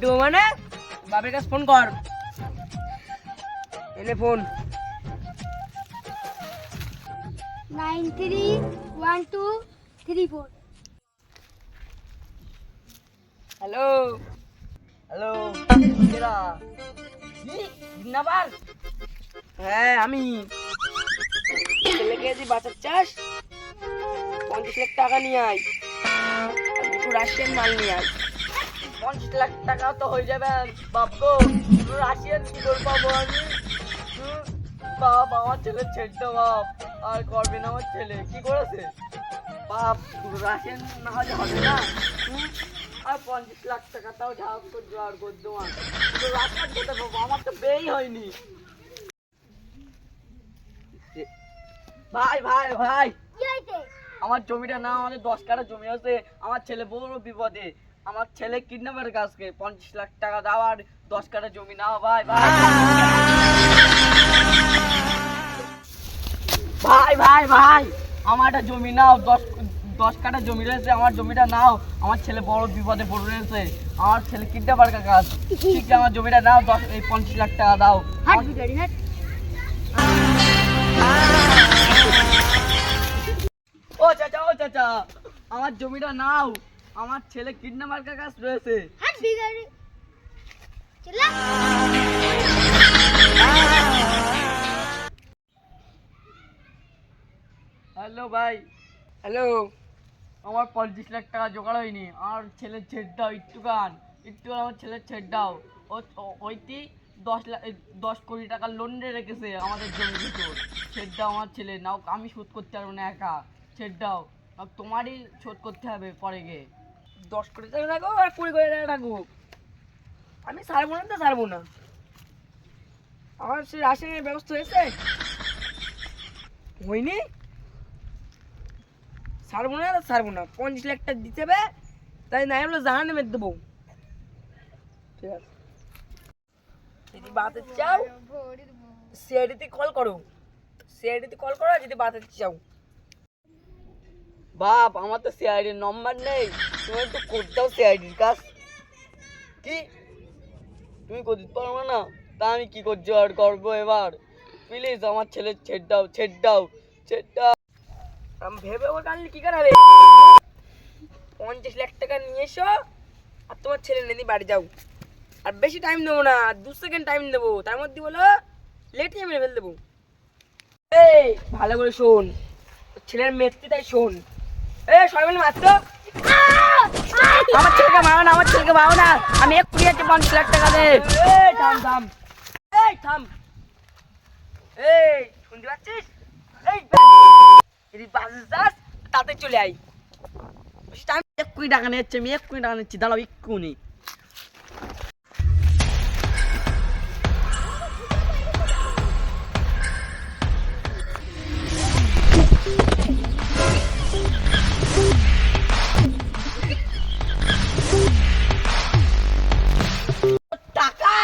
দেবো মানে বাপের কাছে ফোন কর, এনে ফোন। 931234। Hello hello, জিন্নাবাদ। হ্যাঁ আমি। ছেলেকে যদি বাঁচার চাস 50 লাখ টাকা নিয়ে আয়, আর দুটো রাশিয়ান মাল নিয়ে আয়। 50 লাখ টাকা তো হয়ে যাবে বাবু। রাশিয়ান কি করে পাবো আমি? বাপ আমার ছেলে ছেড়ে বাপ, আর করবে না আমার ছেলে। কি করেছে বাপ? রাশিয়ান না হলে হবে না। আর 50 লাখ টাকা তাও ঝাপ করে জোয়ার করে দেওয়া, রাশিয়ান কোথায় পাবো? আমার তো বেই হয়নি। ভাই ভাই ভাই, আমার জমিটা না, আমাদের 10 কাঠা জমি আছে। আমার ছেলে বড় বিপদে, আমার ছেলে কিডন্যাপের কাছকে 50 লাখ টাকা দাও আর 10 কাঠা জমি নাও ভাই ভাই ভাই ভাই ভাই, আমার একটা জমি নাও, 10 কাঠা জমি রয়েছে, আমার জমিটা নাও। আমার ছেলে বড় বিপদে পড়ে রয়েছে, আমার ছেলে কিডন্যাপের কাজ। ঠিক আমার জমিটা নাও, 50 লাখ টাকা দাও। ও চাচা, ও চাচা, আমার জমিটা নাও, আমার ছেলে কিডন্যাপার কাজ রয়েছে। হ্যালো ভাই, হ্যালো। আমার 50 লাখ টাকা জোগাড় হয়নি, আমার ছেলে ছেড়ে দাও একটুখান, একটুখান আমার ছেলে ছেড়ে দাও। ওইটি 10 কোটি টাকা লোন রেখেছে আমাদের জমির ভিতর। ছেড়ে দাও আমার ছেলে, নাও আমি শোধ করতে পারবো না একা। ছেড়ে দাও, তোমারই শোধ করতে হবে পরে গিয়ে। 10 কোটি টাকা রাখো আর 20 কোটি টাকা রাখো, আমি ছাড়বো না তো ছাড়বো না। আমার সে রাশনের ব্যবস্থা হয়েছে হয়নি, ছাড়বো না ছাড়বো না। 50 লাখ টাকা দিতে হবে, তাই নাই বলে জাহানে মেরে দেবো। ঠিক আছে, যদি বাঁচতে চাও সিআইডিতে কল করো, সিআইডিতে কল করো যদি বাঁচাতে চাও। বাপ আমার তো সিআইডির নম্বর নেই, তুমি একটু করে দাও সিআইডির কাজ। কি তুমি করতে পারবো না? তা আমি কি করছি আর করবো এবার? প্লিজ আমার ছেলে ছেড়ে দাও, ছেড়ে দাও, ছেড়ে দাও। আমি ভেবে ওর কাছে কি করাবে? 50 লাখ টাকা নিয়ে এসো আর তোমার ছেলে নিয়ে বাড়ি যাও। আর বেশি টাইম দেবো না, 2 সেকেন্ড টাইম দেবো, তার মধ্যে বলো লেটে মেরে ফেল দেবো। এই ভালো করে শোন, ছেলের মেত্রী তাই শোন। সবাই মিলে মারতো, আমার ছেলেকে মারো না, আমার ছেলেকে মারো না, আমি এক্ষুনি যাচ্ছি 50 লাখ টাকা দে। থাম থাম, এই থাম, এই শুনতে পাচ্ছিস? এই যদি বাসে যাস তাতে চলে আই। আমি এক্ষুনি টাকা নিচ্ছি, আমি এক্ষুনি টাকা নিচ্ছি, দাঁড়াও এক্ষুনি। টাকা